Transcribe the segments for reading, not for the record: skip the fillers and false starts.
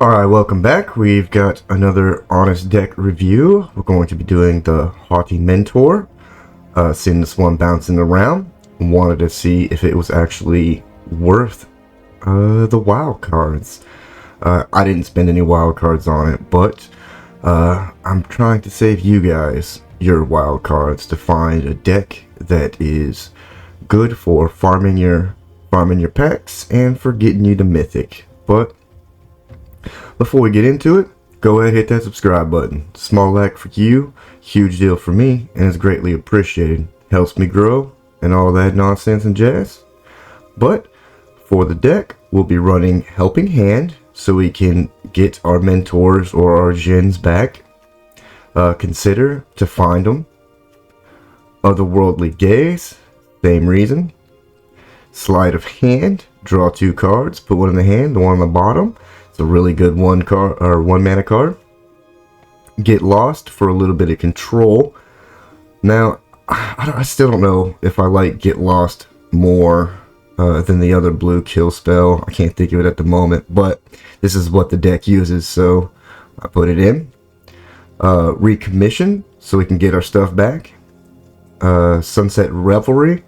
Alright, welcome back. We've got another honest deck review. We're going to be doing the Haughty Mentor. Seeing this one bouncing around, wanted to see if it was actually worth the wild cards. I didn't spend any wild cards on it, but I'm trying to save you guys your wild cards to find a deck that is good for farming your packs and for getting you to Mythic. But before we get into it, go ahead and hit that subscribe button. Small like for you, huge deal for me, and it's greatly appreciated. Helps me grow and all that nonsense and jazz. But for the deck, we'll be running Helping Hand so we can get our mentors or our Djinns back. Consider to find them. Otherworldly Gaze, same reason. Sleight of Hand, draw 2 cards, put one in the hand, the one on the bottom. It's a really good one mana card. Get Lost for a little bit of control. Now, I still don't know if I like Get Lost more than the other blue kill spell. I can't think of it at the moment, but this is what the deck uses, so I put it in. Recommission, so we can get our stuff back. Sunset Revelry.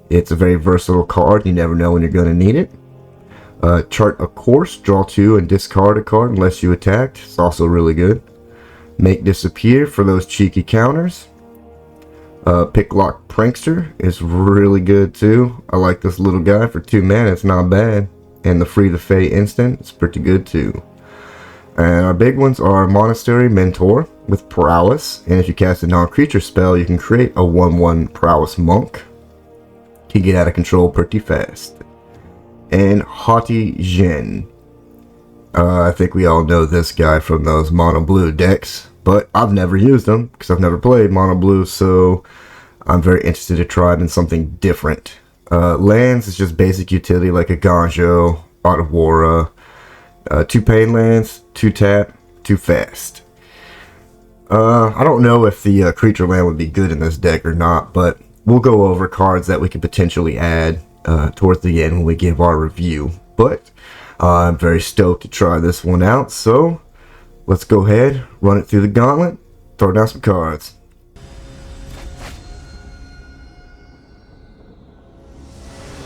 It's a very versatile card. You never know when you're going to need it. Chart a course, draw 2 and discard a card unless you attacked. It's also really good. Make Disappear for those cheeky counters. Picklock Prankster is really good too. I like this little guy for 2 mana, it's not bad. And the Free the Fae instant, it's pretty good too. And our big ones are Monastery Mentor with Prowess. And if you cast a non-creature spell, you can create a 1/1 Prowess Monk. Can get out of control pretty fast. And Haughty Djinn. I think we all know this guy from those mono blue decks, but I've never used him because I've never played mono blue, so I'm very interested to try it in something different. Lands is just basic utility like a Ganjo, Otawara, 2 pain lands, 2 tap, 2 fast. I don't know if the creature land would be good in this deck or not, but we'll go over cards that we could potentially add towards the end when we give our review. But I'm very stoked to try this one out, so let's go ahead, run it through the gauntlet, throw down some cards.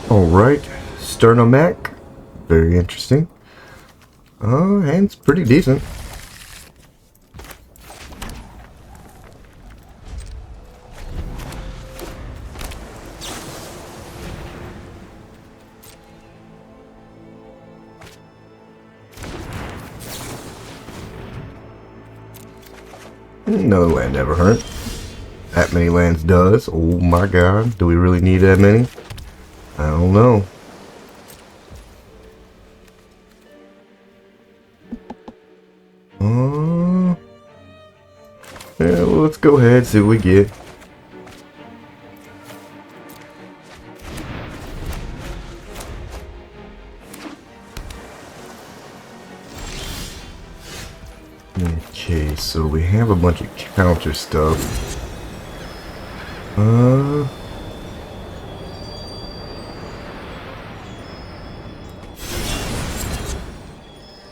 Alright, Sternomac, very interesting. Hand's pretty decent. Another land never hurt. That many lands does. Oh my god. Do we really need that many? I don't know. Yeah, well, let's go ahead and see what we get. Okay, so we have a bunch of counter stuff.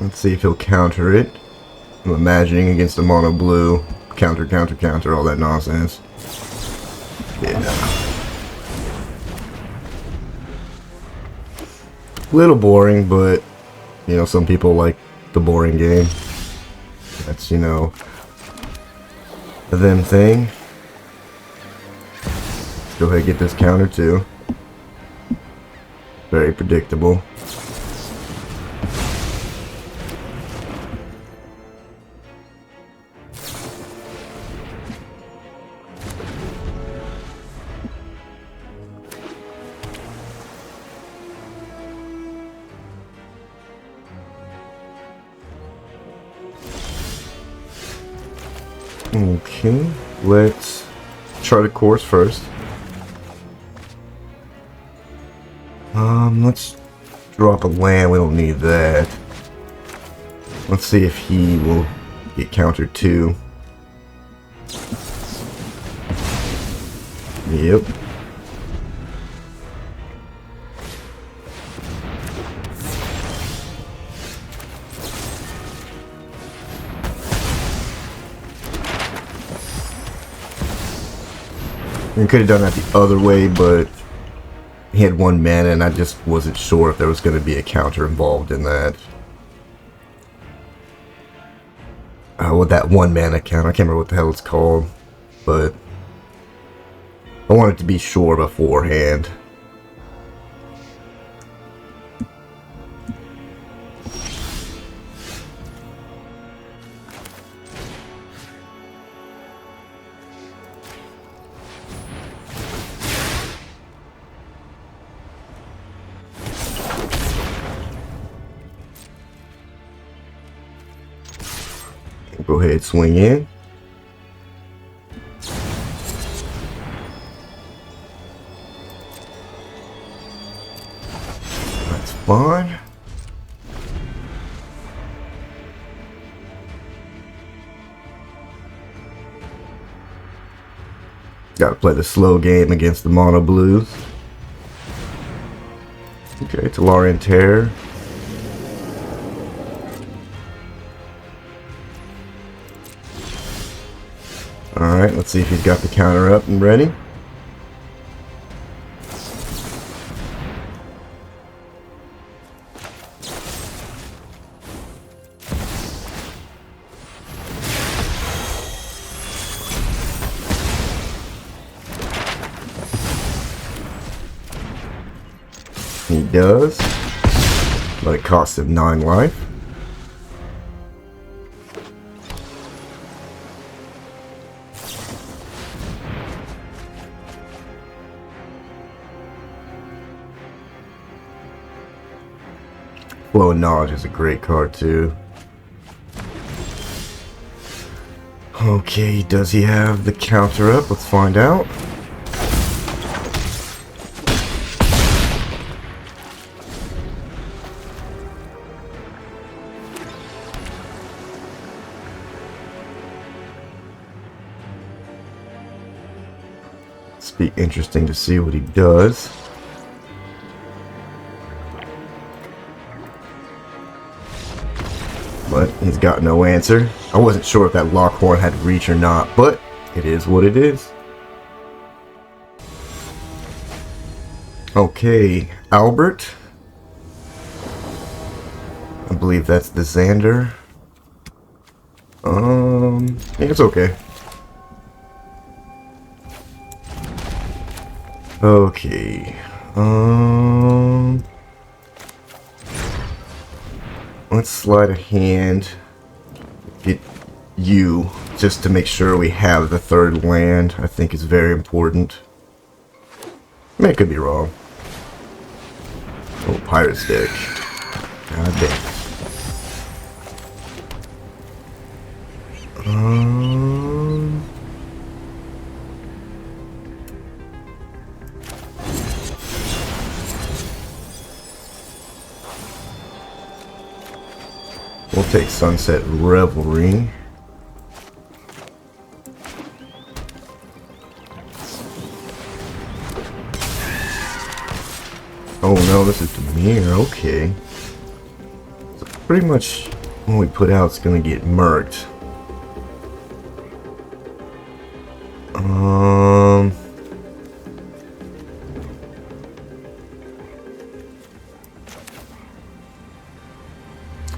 Let's see if he'll counter it. I'm imagining against a mono blue. Counter, counter, counter, all that nonsense. Yeah. Little boring, but, you know, some people like the boring game. That's, you know, a them thing. Let's go ahead and get this counter too. Very predictable. Okay, let's chart a course first. Let's drop a land. We don't need that. Let's see if he will get countered too. Yep. We could have done that the other way, but he had 1 mana, and I just wasn't sure if there was going to be a counter involved in that. With that 1 mana count, I can't remember what the hell it's called, but I wanted to be sure beforehand. Go ahead, swing in. That's fine. Gotta play the slow game against the Mono Blues. Okay, Talarian Terror. Alright, let's see if he's got the counter up and ready. He does, but it costs him 9 life. Flow of Knowledge is a great card too. Okay, does he have the counter up? Let's find out. It's be interesting to see what he does. But he's got no answer. I wasn't sure if that Lockhorn had reach or not, but it is what it is. Okay, Albert. I believe that's the Xander. Yeah, it's okay. Okay. Let's slide a hand. Get you, just to make sure we have the 3rd land. I think is very important. I mean, I could be wrong. Oh, Pirate's deck. God damn. We'll take Sunset Revelry. Oh no, this is Demir, okay. So pretty much when we put out, it's gonna get murked.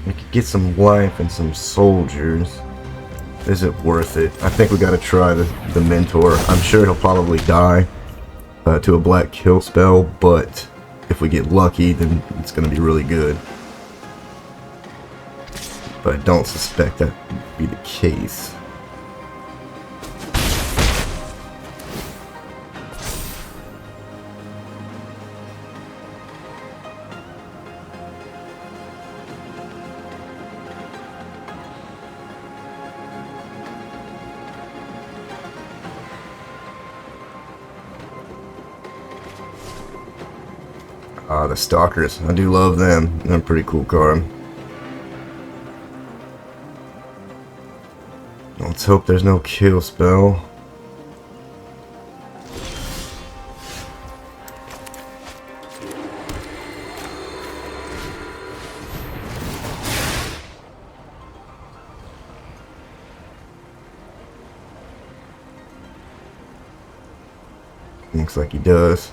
We could get some life and some soldiers. Is it worth it? I think we gotta try the Mentor. I'm sure he'll probably die to a black kill spell, but if we get lucky, then it's gonna be really good. But I don't suspect that would be the case. The Stalkers. I do love them. They're a pretty cool card. Let's hope there's no kill spell. Looks like he does.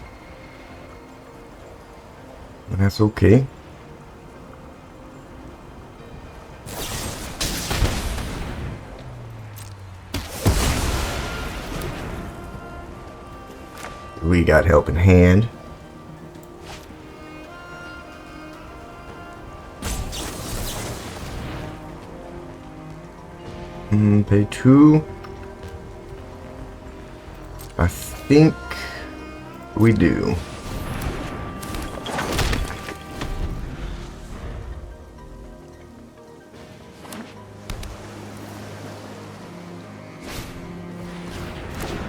And that's okay. We got help in hand. Pay 2. I think we do.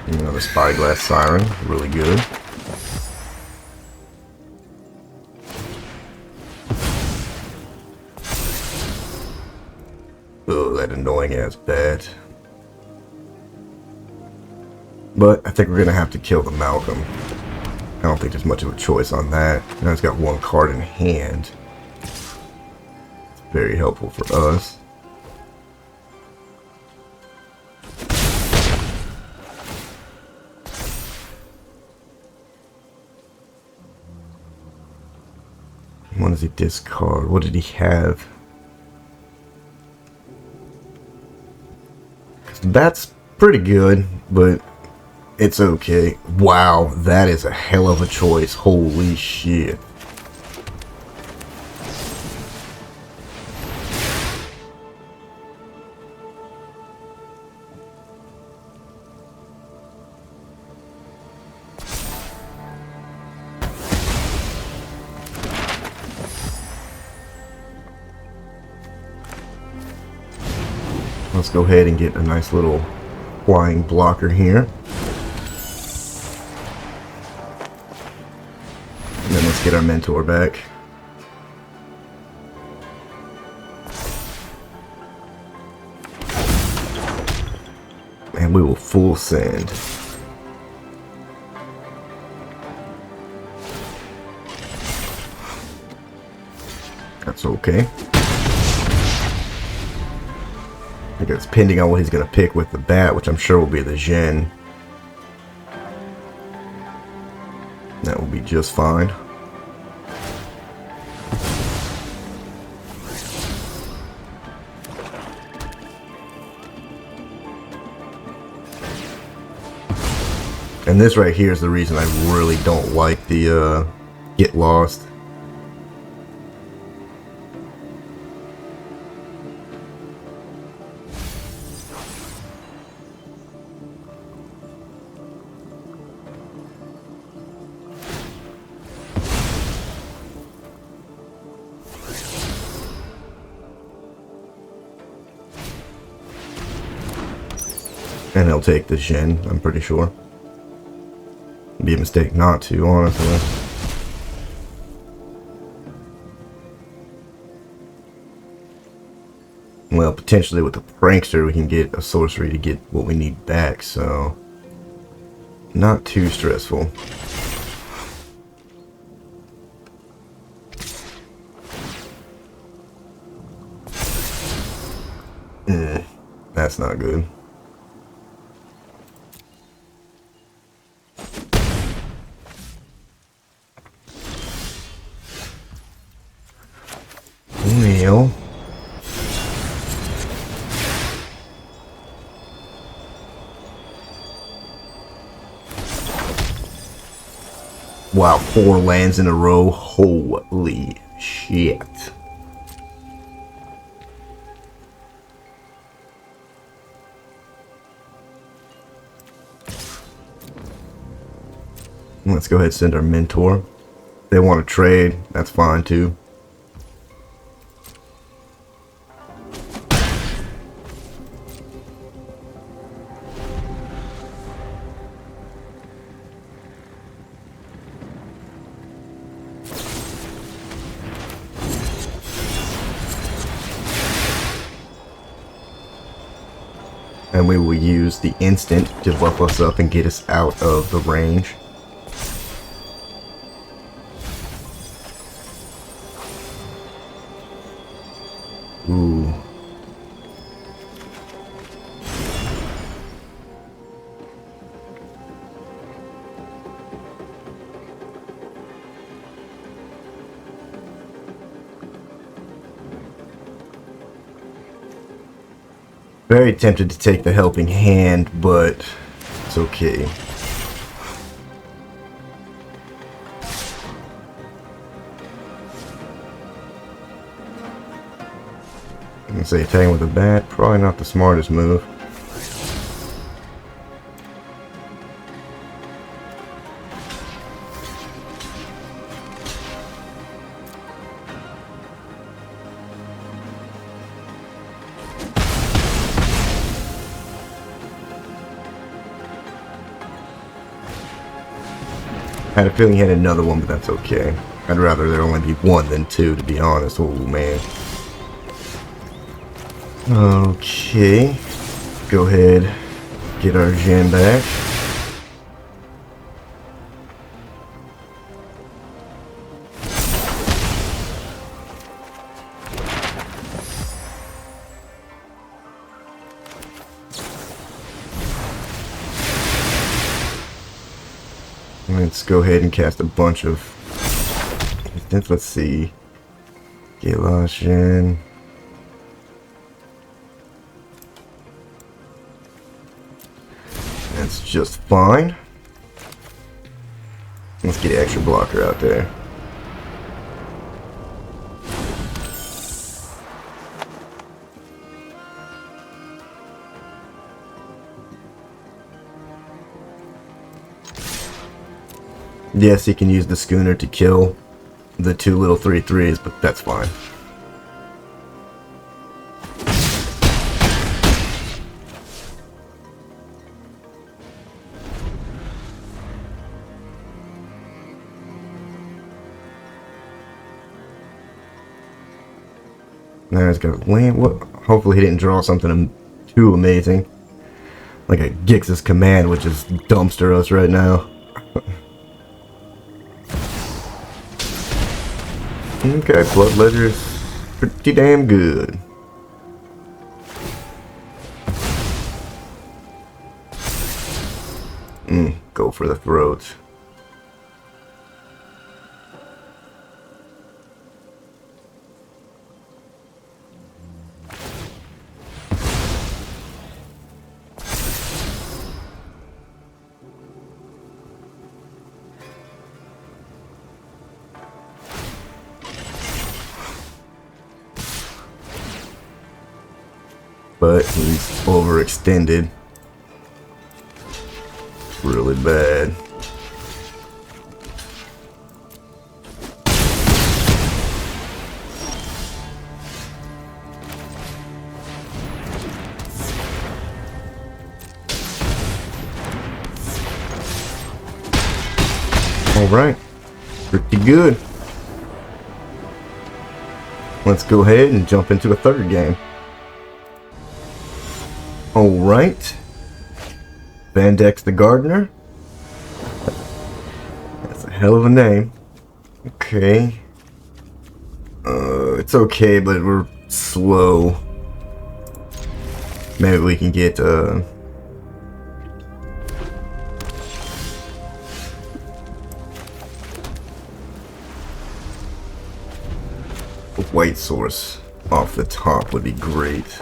Another spyglass siren, really good. Oh, that annoying ass bat. But I think we're gonna have to kill the Malcolm. I don't think there's much of a choice on that. Now he's got 1 card in hand. It's very helpful for us. What does he discard? What did he have? That's pretty good, but it's okay. Wow, that is a hell of a choice. Holy shit. Let's go ahead and get a nice little flying blocker here. And then let's get our mentor back. And we will full send. That's okay. I think it's pending on what he's going to pick with the bat, which I'm sure will be the Djinn. That will be just fine. And this right here is the reason I really don't like the get lost. And he'll take the Djinn, I'm pretty sure. It'd be a mistake not to, honestly. Well, potentially with the Prankster we can get a sorcery to get what we need back, so... not too stressful. That's not good. Well, wow, 4 lands in a row. Holy shit. Let's go ahead and send our mentor. If they want to trade, that's fine too. And we will use the instant to buff us up and get us out of the range. Ooh. Very tempted to take the helping hand, but it's okay. I'm gonna say attacking with a bat, probably not the smartest move. I had a feeling he had another one, but that's okay. I'd rather there only be one than two, to be honest. Oh, man. Okay. Go ahead. Get our Djinn back. Let's go ahead and cast a bunch of... Let's see. Get lost, Djinn. That's just fine. Let's get extra blocker out there. Yes, he can use the schooner to kill the two little 3/3s, but that's fine. Now he's got land. What? Hopefully he didn't draw something too amazing, like a Gix's command, which is dumpster us right now. Okay, Blood Ledger's pretty damn good. Go for the throat. But he's overextended. Really bad. Alright. Pretty good. Let's go ahead and jump into a third game. Alright. Vandex the Gardener. That's a hell of a name. Okay. It's okay, but we're slow. Maybe we can get, a white source off the top would be great.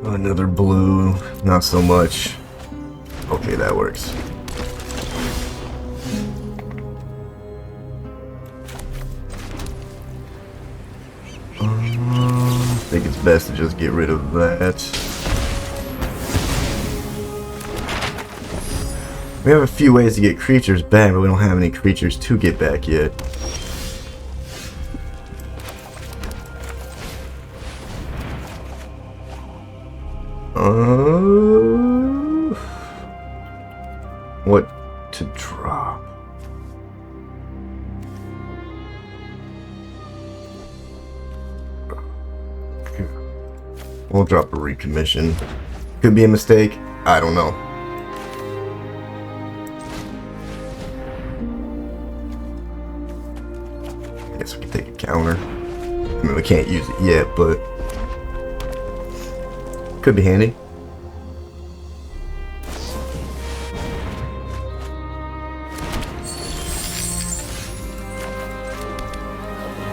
Another blue, not so much. Okay, that works. I think it's best to just get rid of that. We have a few ways to get creatures back, but we don't have any creatures to get back yet. What to drop? We'll drop a recommission. Could be a mistake. I don't know. I guess we can take a counter. I mean, we can't use it yet, but could be handy.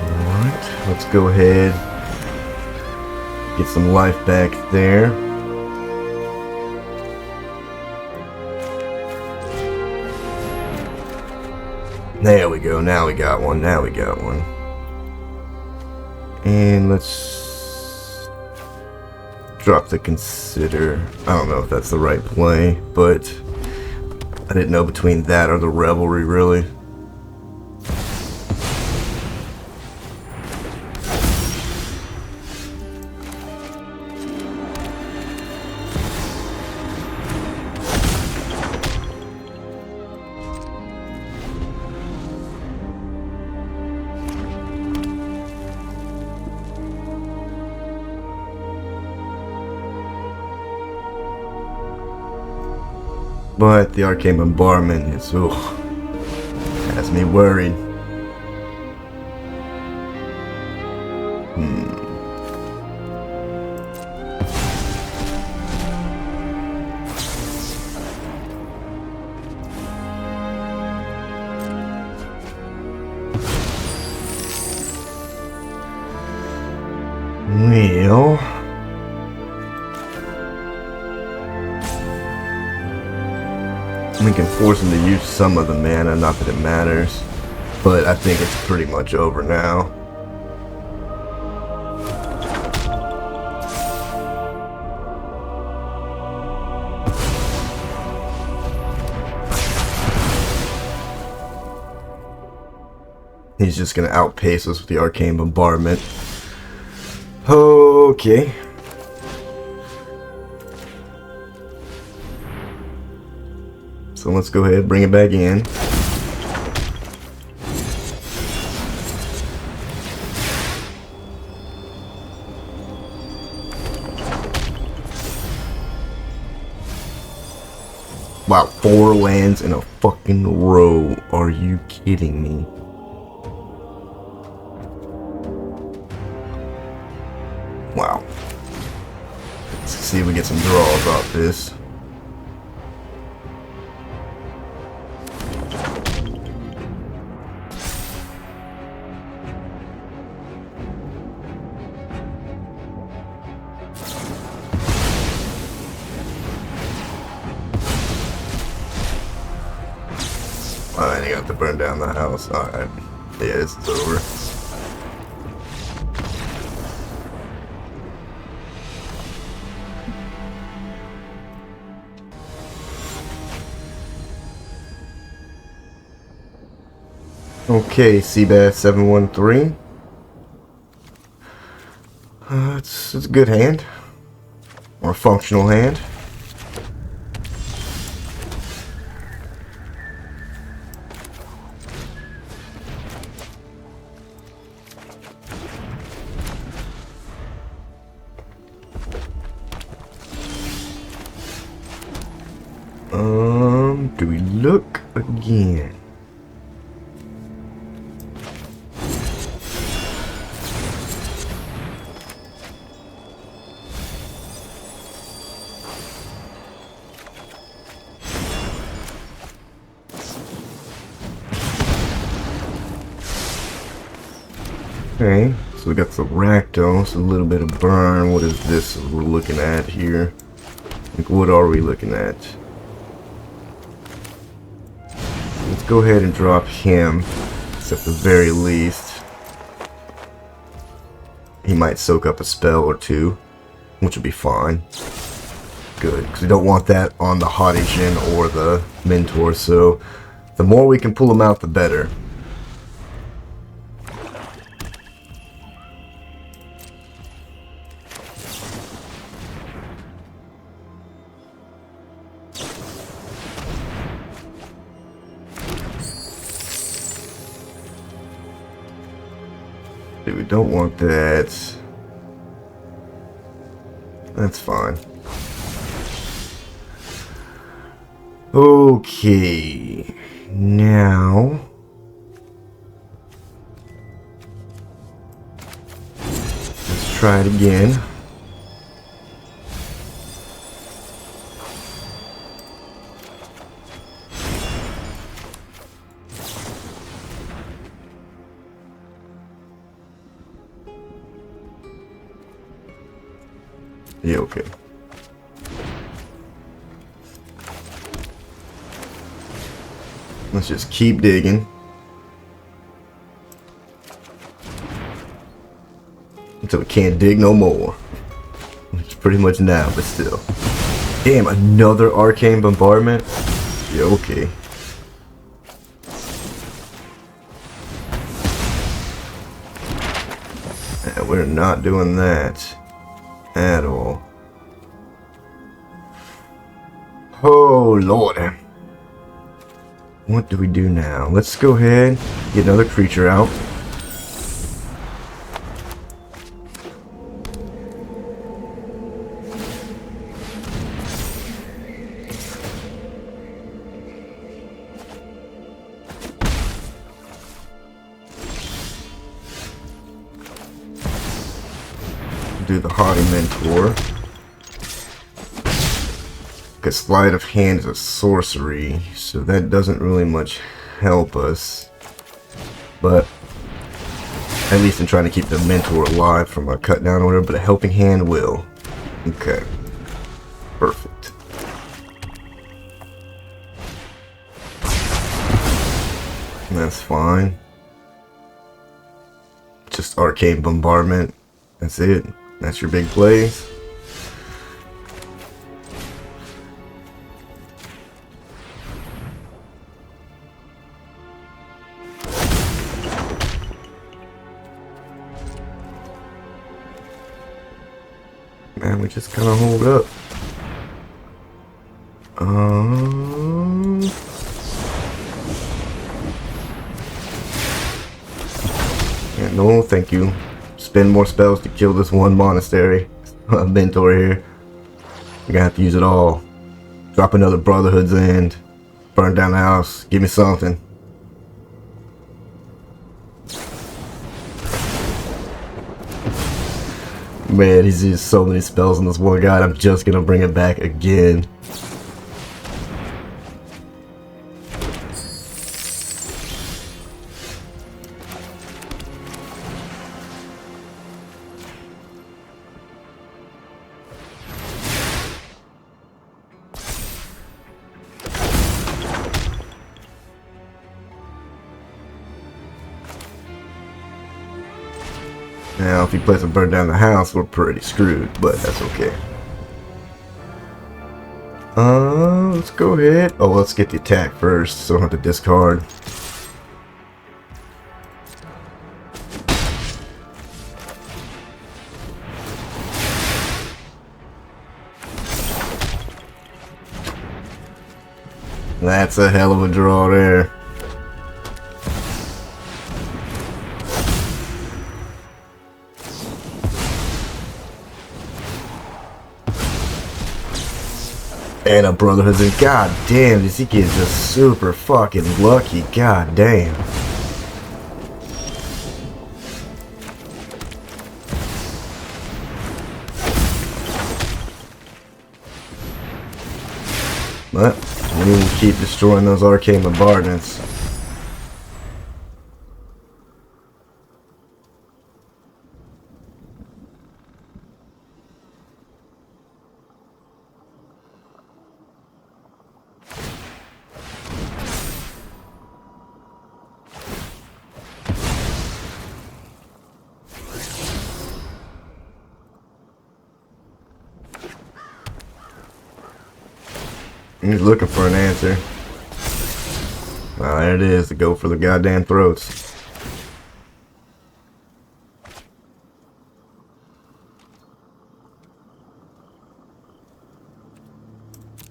Alright, let's go ahead. Get some life back there. There we go. Now we got one. Now we got one. And let's drop the consider. I don't know if that's the right play, but I didn't know between that or the revelry, really. But the arcane bombardment is, has me worried. Well, we can force him to use some of the mana, not that it matters, but I think it's pretty much over now. He's just gonna outpace us with the arcane bombardment. Okay. So let's go ahead and bring it back in. Wow, 4 lands in a fucking row. Are you kidding me? Wow. Let's see if we get some draws off this. Alright, you got to burn down the house. Alright. Yeah, this is over. Okay, Seabass 713. It's a good hand. Or a functional hand. Do we look again? Okay, so we got the Rakdos, a little bit of burn. What is this we're looking at here? Like, what are we looking at? Let's go ahead and drop him, at the very least. He might soak up a spell or two, which will be fine. Good, because we don't want that on the Haughty Djinn or the Mentor, so the more we can pull him out, the better. We don't want that. That's fine. Okay. Now let's try it again. Yeah, okay. Let's just keep digging. Until we can't dig no more. Which is pretty much now, but still. Damn, another arcane bombardment? Yeah, okay. Yeah, we're not doing that at all. Oh, Lord. What do we do now? Let's go ahead, get another creature out. Do the Haughty Mentor. Because Sleight of Hand is a sorcery, so that doesn't really much help us. But at least I'm trying to keep the Mentor alive from a cut down order, but a Helping Hand will. Okay. Perfect. That's fine. Just Arcane Bombardment. That's it. That's your big plays. Man, we just kind of hold up. Yeah, no, thank you. Spend more spells to kill this one monastery. Mentor here. We're gonna have to use it all. Drop another Brotherhood's End. Burn down the house. Give me something. Man, he's used so many spells on this one guy. I'm just gonna bring it back again. Now, if he plays a burn down the house, we're pretty screwed, but that's okay. Let's go ahead. Oh, let's get the attack first, so I don't have to discard. That's a hell of a draw there. And a Brotherhood's in. God damn, does he get just super fucking lucky? God damn. But we need to keep destroying those arcane bombardments. He's looking for an answer. Well, there it is, to go for the goddamn throats.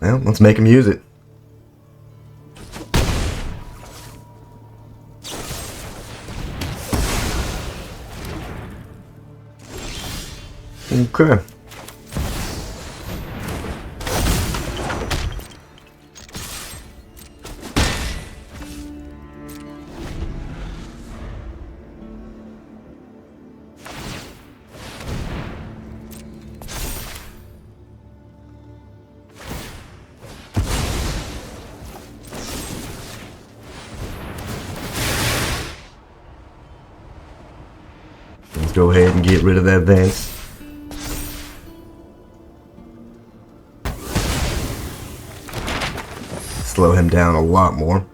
Well, let's make him use it. Okay. Let's go ahead and get rid of that vent. slow him down a lot more.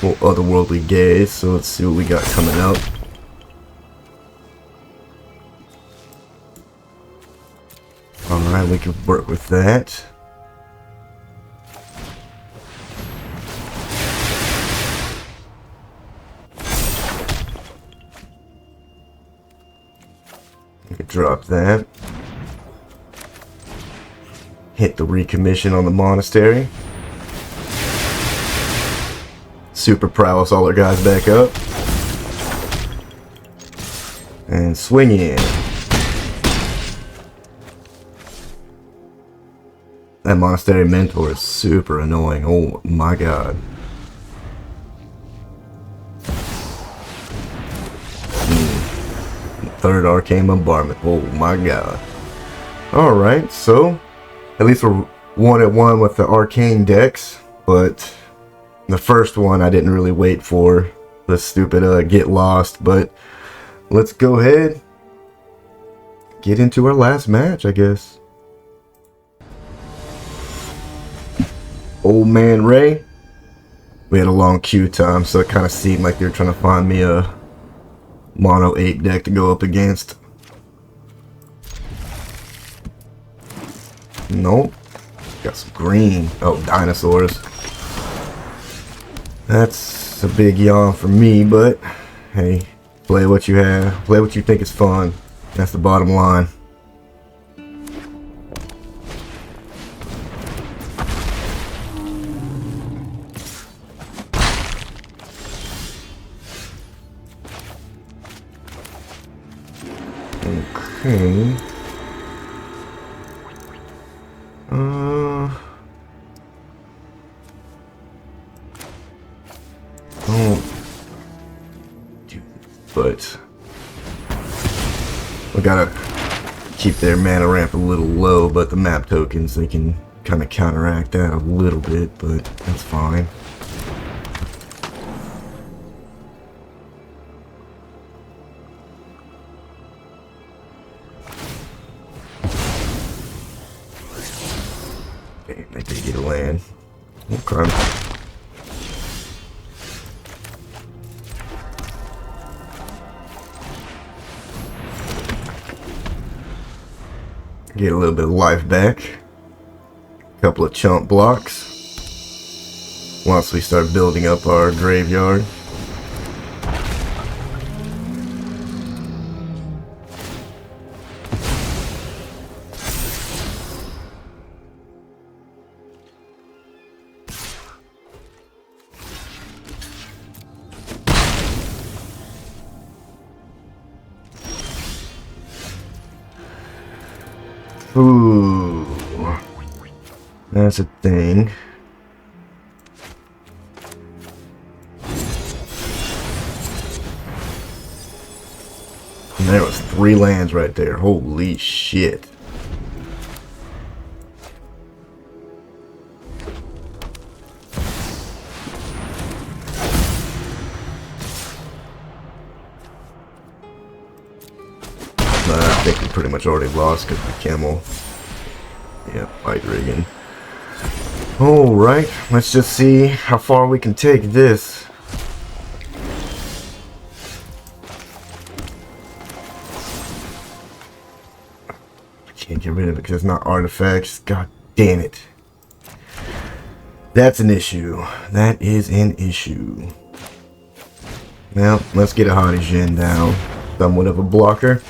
Well, otherworldly gaze, so let's see what we got coming up. Alright, we can work with that. We can drop that. Hit the recommission on the Monastery. Super prowess all our guys back up. And swing in. That Monastery Mentor is super annoying. Oh my god. Third Arcane Bombardment. Oh my god. Alright, so at least we're 1-1 with the Arcane decks, but the first one I didn't really wait for the stupid get lost, but let's go ahead, get into our last match, I guess. Old Man Ray. We had a long queue time, so it kind of seemed like they were trying to find me a mono ape deck to go up against. Nope. Got some green. Oh, dinosaurs. That's a big yawn for me, but hey, play what you have. Play what you think is fun. That's the bottom line. Okay. But we gotta keep their mana ramp a little low, but the map tokens, they can kind of counteract that a little bit, but that's fine. Okay, they did get a land. Okay. Get a little bit of life back. A couple of chump blocks. Once we start building up our graveyard. Ooh, that's a thing. And there was 3 lands right there. Holy shit. I think we pretty much already lost because the camel. Yeah, fight rigging. Alright, let's just see how far we can take this. I can't get rid of it because it's not artifacts. God damn it. That's an issue. That is an issue. Well, let's get a Haughty Djinn down. Somewhat of a blocker.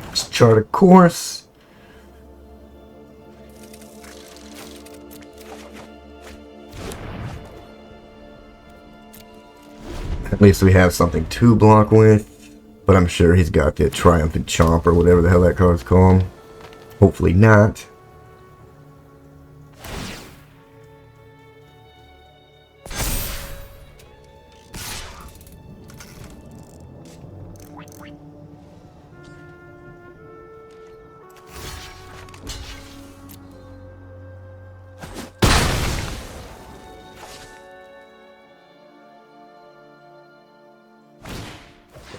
Let's chart a course. At least we have something to block with. But I'm sure he's got the Triumphant Chomp or whatever the hell that card's called. Hopefully not.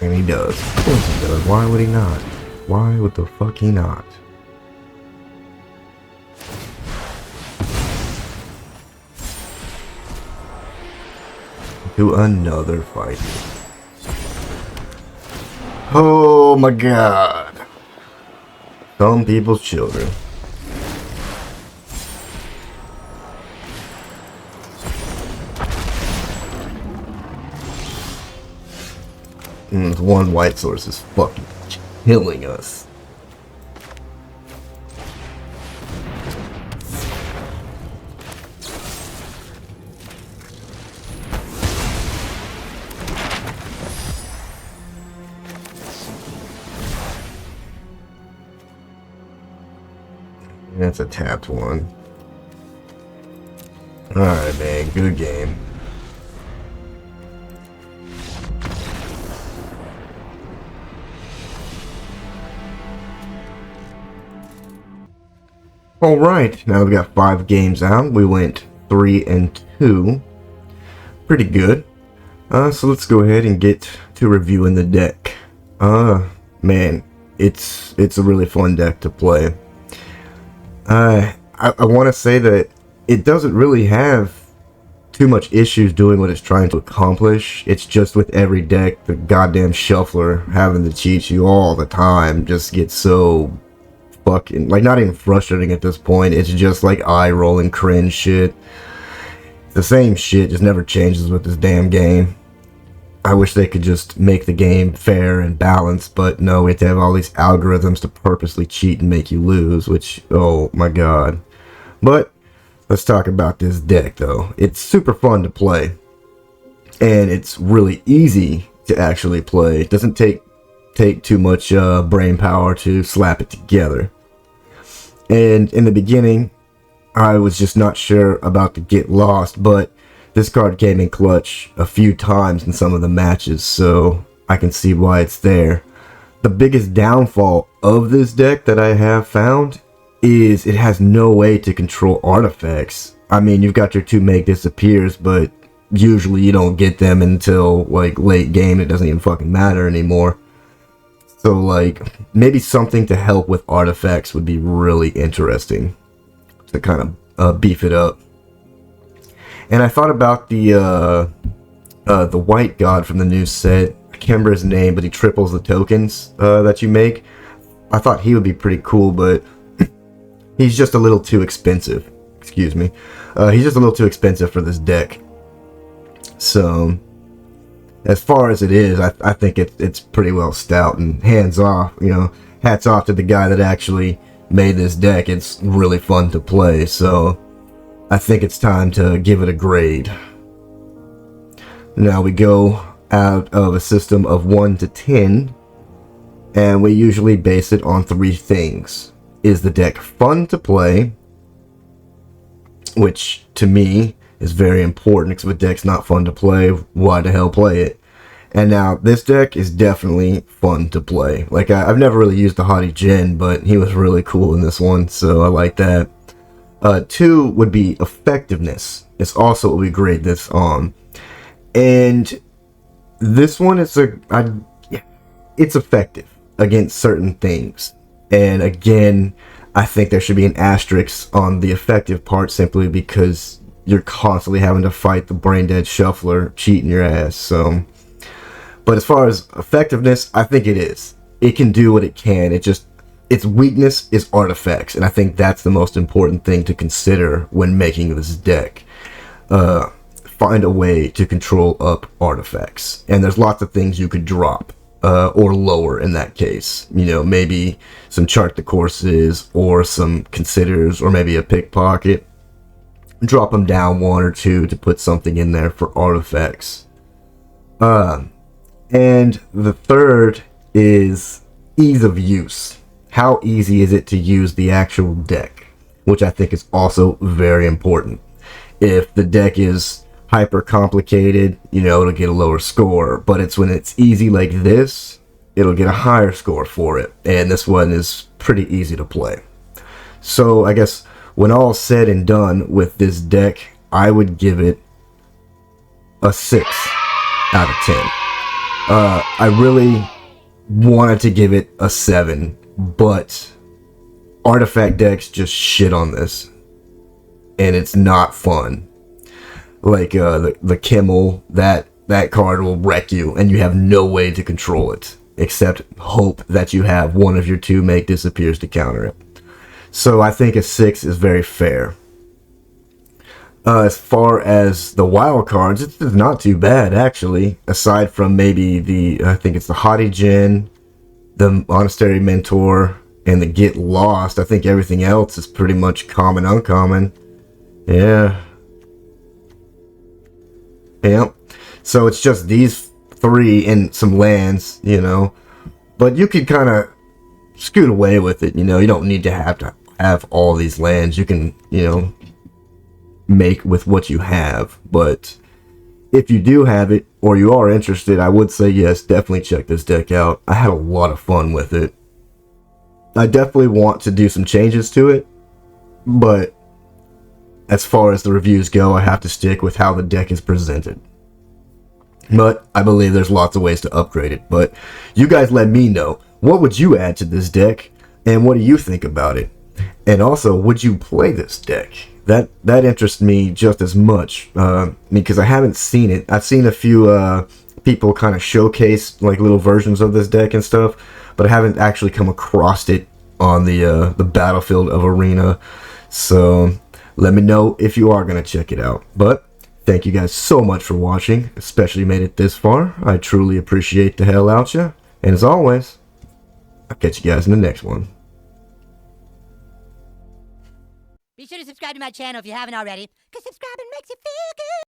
And he does. Of course he does. Why would he not? Why would the fuck he not? To another fight. Oh my god. Some people's children. One white source is fucking killing us. That's a tapped one. Alright, man. Good game. Alright, now we've got 5 games out. We went 3-2. Pretty good. So let's go ahead and get to reviewing the deck. Man, it's a really fun deck to play. I want to say that it doesn't really have too much issues doing what it's trying to accomplish. It's just with every deck, the goddamn shuffler having to cheat you all the time just gets so fucking, like, not even frustrating at this point. It's just like eye-rolling cringe shit. The same shit just never changes with this damn game. I wish they could just make the game fair and balanced, but no, we have to have all these algorithms to purposely cheat and make you lose, which, oh my god. But let's talk about this deck, though. It's super fun to play, and it's really easy to actually play. It doesn't take too much brain power to slap it together. And in the beginning, I was just not sure about the Get Lost, but this card came in clutch a few times in some of the matches, so I can see why it's there. The biggest downfall of this deck that I have found is it has no way to control artifacts. I mean, you've got your 2 Make Disappears, but usually you don't get them until, like, late game. It doesn't even fucking matter anymore. So, like, maybe something to help with artifacts would be really interesting to kind of beef it up. And I thought about the white god from the new set. I can't remember his name, but he triples the tokens that you make. I thought he would be pretty cool, but he's just a little too expensive. Excuse me. He's just a little too expensive for this deck. So, as far as it is, I think it's pretty well stout, and hands off, you know, hats off to the guy that actually made this deck. It's really fun to play, so I think it's time to give it a grade. Now we go out of a system of 1 to 10, and we usually base it on 3 things. Is the deck fun to play? Which, to me, is very important, because if a deck's not fun to play, why the hell play it? And now, this deck is definitely fun to play. Like, I've never really used the Haughty Djinn, but he was really cool in this one, so I like that. 2 would be effectiveness. It's also what we grade this on. And this one is it's effective against certain things. And again, I think there should be an asterisk on the effective part, simply because you're constantly having to fight the brain dead shuffler cheating your ass. So, but as far as effectiveness, I think it is. It can do what it can. Its weakness is artifacts, and I think that's the most important thing to consider when making this deck. Find a way to control up artifacts, and there's lots of things you could drop, or lower in that case. You know, maybe some chart the courses, or some considers, or maybe a pickpocket. Drop them down 1 or 2 to put something in there for artifacts. And the third is ease of use. How easy is it to use the actual deck? Which I think is also very important. If the deck is hyper complicated, you know, it'll get a lower score. But it's when it's easy like this, it'll get a higher score for it. And this one is pretty easy to play. So I guess when all said and done with this deck, I would give it a 6 out of 10. I really wanted to give it a 7, but artifact decks just shit on this, and it's not fun. Like the Kimmel, that card will wreck you, and you have no way to control it except hope that you have one of your 2 make disappears to counter it. So I think a 6 is very fair. As far as the wild cards, it's not too bad actually. Aside from maybe I think it's the Haughty Djinn, the Monastery Mentor, and the Get Lost. I think everything else is pretty much common, uncommon. Yeah. Yep. So it's just these 3 and some lands, you know. But you could kind of scoot away with it, you know. You don't need to have all these lands. You can, you know, make with what you have. But if you do have it, or you are interested, I would say yes, definitely check this deck out. I had a lot of fun with it. I definitely want to do some changes to it, but as far as the reviews go, I have to stick with how the deck is presented. But I believe there's lots of ways to upgrade it. But you guys let me know, what would you add to this deck, and what do you think about it? And also, would you play this deck? That interests me just as much, because I haven't seen it. I've seen a few people kind of showcase like little versions of this deck and stuff, but I haven't actually come across it on the battlefield of Arena. So let me know if you are going to check it out. But thank you guys so much for watching, especially made it this far. I truly appreciate the hell out ya. And as always, I'll catch you guys in the next one. Be sure to subscribe to my channel if you haven't already, because subscribing makes you feel good.